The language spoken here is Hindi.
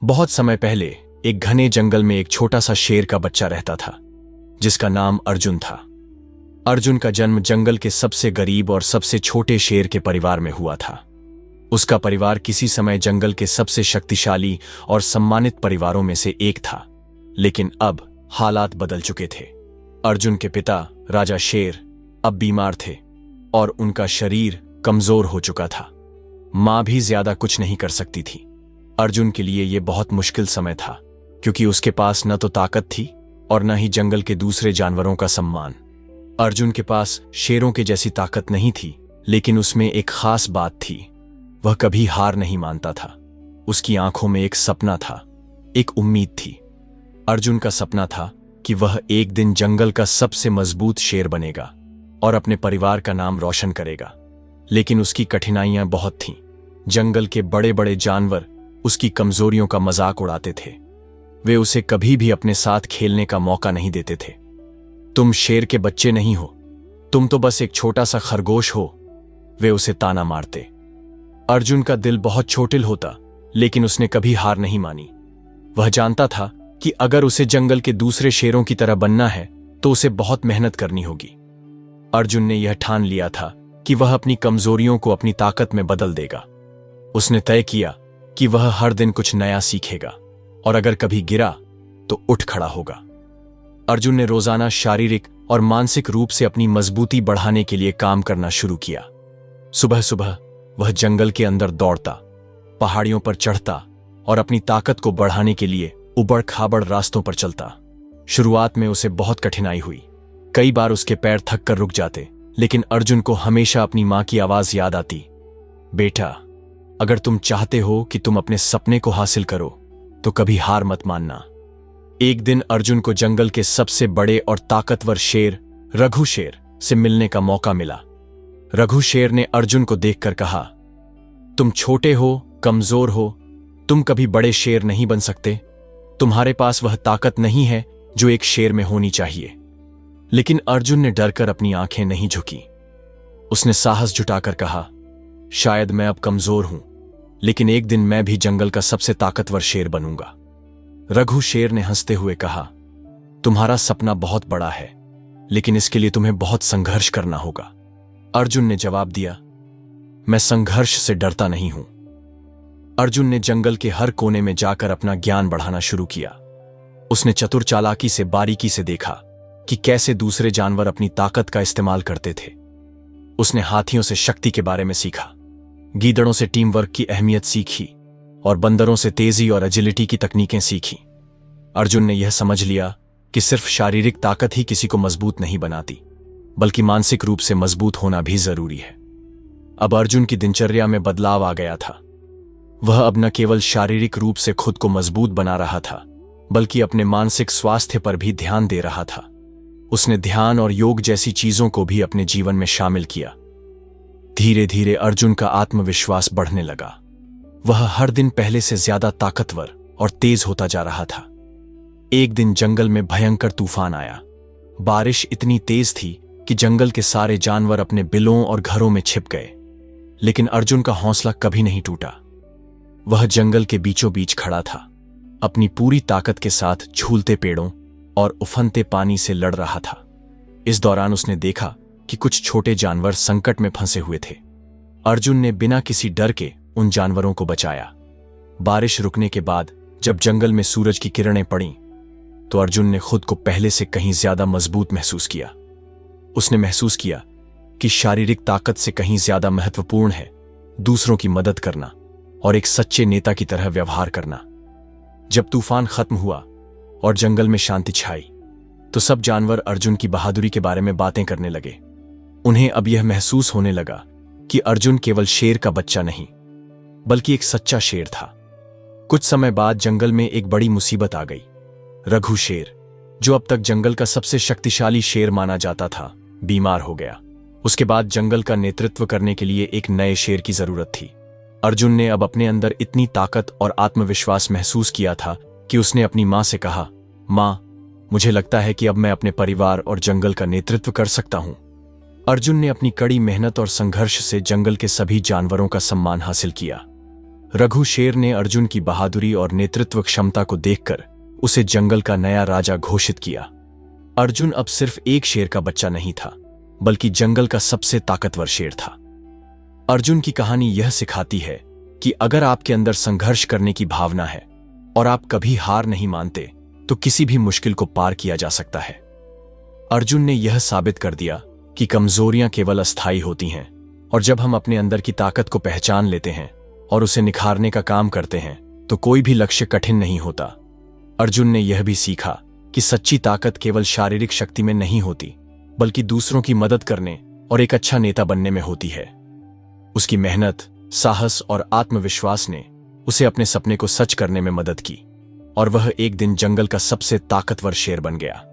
बहुत समय पहले एक घने जंगल में एक छोटा सा शेर का बच्चा रहता था, जिसका नाम अर्जुन था। अर्जुन का जन्म जंगल के सबसे गरीब और सबसे छोटे शेर के परिवार में हुआ था। उसका परिवार किसी समय जंगल के सबसे शक्तिशाली और सम्मानित परिवारों में से एक था, लेकिन अब हालात बदल चुके थे। अर्जुन के पिता राजा शेर अब बीमार थे और उनका शरीर कमजोर हो चुका था। मां भी ज्यादा कुछ नहीं कर सकती थी। अर्जुन के लिए यह बहुत मुश्किल समय था, क्योंकि उसके पास न तो ताकत थी और न ही जंगल के दूसरे जानवरों का सम्मान। अर्जुन के पास शेरों के जैसी ताकत नहीं थी, लेकिन उसमें एक खास बात थी। वह कभी हार नहीं मानता था। उसकी आंखों में एक सपना था, एक उम्मीद थी। अर्जुन का सपना था कि वह एक दिन जंगल का सबसे मजबूत शेर बनेगा और अपने परिवार का नाम रोशन करेगा। लेकिन उसकी कठिनाइयां बहुत थीं। जंगल के बड़े बड़े जानवर उसकी कमजोरियों का मजाक उड़ाते थे। वे उसे कभी भी अपने साथ खेलने का मौका नहीं देते थे। तुम शेर के बच्चे नहीं हो, तुम तो बस एक छोटा सा खरगोश हो, वे उसे ताना मारते। अर्जुन का दिल बहुत छोटिल होता, लेकिन उसने कभी हार नहीं मानी। वह जानता था कि अगर उसे जंगल के दूसरे शेरों की तरह बनना है तो उसे बहुत मेहनत करनी होगी। अर्जुन ने यह ठान लिया था कि वह अपनी कमजोरियों को अपनी ताकत में बदल देगा। उसने तय किया कि वह हर दिन कुछ नया सीखेगा और अगर कभी गिरा तो उठ खड़ा होगा। अर्जुन ने रोजाना शारीरिक और मानसिक रूप से अपनी मजबूती बढ़ाने के लिए काम करना शुरू किया। सुबह सुबह वह जंगल के अंदर दौड़ता, पहाड़ियों पर चढ़ता और अपनी ताकत को बढ़ाने के लिए उबड़ खाबड़ रास्तों पर चलता। शुरुआत में उसे बहुत कठिनाई हुई। कई बार उसके पैर थक कर रुक जाते, लेकिन अर्जुन को हमेशा अपनी मां की आवाज याद आती, बेटा, अगर तुम चाहते हो कि तुम अपने सपने को हासिल करो तो कभी हार मत मानना। एक दिन अर्जुन को जंगल के सबसे बड़े और ताकतवर शेर रघु शेर से मिलने का मौका मिला। रघु शेर ने अर्जुन को देखकर कहा, तुम छोटे हो, कमजोर हो, तुम कभी बड़े शेर नहीं बन सकते। तुम्हारे पास वह ताकत नहीं है जो एक शेर में होनी चाहिए। लेकिन अर्जुन ने डरकर अपनी आंखें नहीं झुकी। उसने साहस जुटाकर कहा, शायद मैं अब कमजोर हूं, लेकिन एक दिन मैं भी जंगल का सबसे ताकतवर शेर बनूंगा। रघु शेर ने हंसते हुए कहा, तुम्हारा सपना बहुत बड़ा है, लेकिन इसके लिए तुम्हें बहुत संघर्ष करना होगा। अर्जुन ने जवाब दिया, मैं संघर्ष से डरता नहीं हूं। अर्जुन ने जंगल के हर कोने में जाकर अपना ज्ञान बढ़ाना शुरू किया। उसने चतुर चालाकी से बारीकी से देखा कि कैसे दूसरे जानवर अपनी ताकत का इस्तेमाल करते थे। उसने हाथियों से शक्ति के बारे में सीखा, गीदड़ों से टीम वर्क की अहमियत सीखी और बंदरों से तेजी और एजिलिटी की तकनीकें सीखी। अर्जुन ने यह समझ लिया कि सिर्फ शारीरिक ताकत ही किसी को मजबूत नहीं बनाती, बल्कि मानसिक रूप से मजबूत होना भी जरूरी है। अब अर्जुन की दिनचर्या में बदलाव आ गया था। वह अब न केवल शारीरिक रूप से खुद को मजबूत बना रहा था, बल्कि अपने मानसिक स्वास्थ्य पर भी ध्यान दे रहा था। उसने ध्यान और योग जैसी चीजों को भी अपने जीवन में शामिल किया। धीरे धीरे अर्जुन का आत्मविश्वास बढ़ने लगा। वह हर दिन पहले से ज्यादा ताकतवर और तेज होता जा रहा था। एक दिन जंगल में भयंकर तूफान आया। बारिश इतनी तेज थी कि जंगल के सारे जानवर अपने बिलों और घरों में छिप गए। लेकिन अर्जुन का हौसला कभी नहीं टूटा। वह जंगल के बीचों बीच खड़ा था, अपनी पूरी ताकत के साथ झूलते पेड़ों और उफनते पानी से लड़ रहा था। इस दौरान उसने देखा कि कुछ छोटे जानवर संकट में फंसे हुए थे। अर्जुन ने बिना किसी डर के उन जानवरों को बचाया। बारिश रुकने के बाद जब जंगल में सूरज की किरणें पड़ीं, तो अर्जुन ने खुद को पहले से कहीं ज्यादा मजबूत महसूस किया। उसने महसूस किया कि शारीरिक ताकत से कहीं ज्यादा महत्वपूर्ण है दूसरों की मदद करना और एक सच्चे नेता की तरह व्यवहार करना। जब तूफान खत्म हुआ और जंगल में शांति छाई, तो सब जानवर अर्जुन की बहादुरी के बारे में बातें करने लगे। उन्हें अब यह महसूस होने लगा कि अर्जुन केवल शेर का बच्चा नहीं, बल्कि एक सच्चा शेर था। कुछ समय बाद जंगल में एक बड़ी मुसीबत आ गई। रघु शेर, जो अब तक जंगल का सबसे शक्तिशाली शेर माना जाता था, बीमार हो गया। उसके बाद जंगल का नेतृत्व करने के लिए एक नए शेर की जरूरत थी। अर्जुन ने अब अपने अंदर इतनी ताकत और आत्मविश्वास महसूस किया था कि उसने अपनी मां से कहा, मां, मुझे लगता है कि अब मैं अपने परिवार और जंगल का नेतृत्व कर सकता हूं। अर्जुन ने अपनी कड़ी मेहनत और संघर्ष से जंगल के सभी जानवरों का सम्मान हासिल किया। रघु शेर ने अर्जुन की बहादुरी और नेतृत्व क्षमता को देखकर उसे जंगल का नया राजा घोषित किया। अर्जुन अब सिर्फ एक शेर का बच्चा नहीं था, बल्कि जंगल का सबसे ताकतवर शेर था। अर्जुन की कहानी यह सिखाती है कि अगर आपके अंदर संघर्ष करने की भावना है और आप कभी हार नहीं मानते, तो किसी भी मुश्किल को पार किया जा सकता है। अर्जुन ने यह साबित कर दिया कि कमजोरियां केवल अस्थायी होती हैं, और जब हम अपने अंदर की ताकत को पहचान लेते हैं और उसे निखारने का काम करते हैं, तो कोई भी लक्ष्य कठिन नहीं होता। अर्जुन ने यह भी सीखा कि सच्ची ताकत केवल शारीरिक शक्ति में नहीं होती, बल्कि दूसरों की मदद करने और एक अच्छा नेता बनने में होती है। उसकी मेहनत, साहस और आत्मविश्वास ने उसे अपने सपने को सच करने में मदद की, और वह एक दिन जंगल का सबसे ताकतवर शेर बन गया।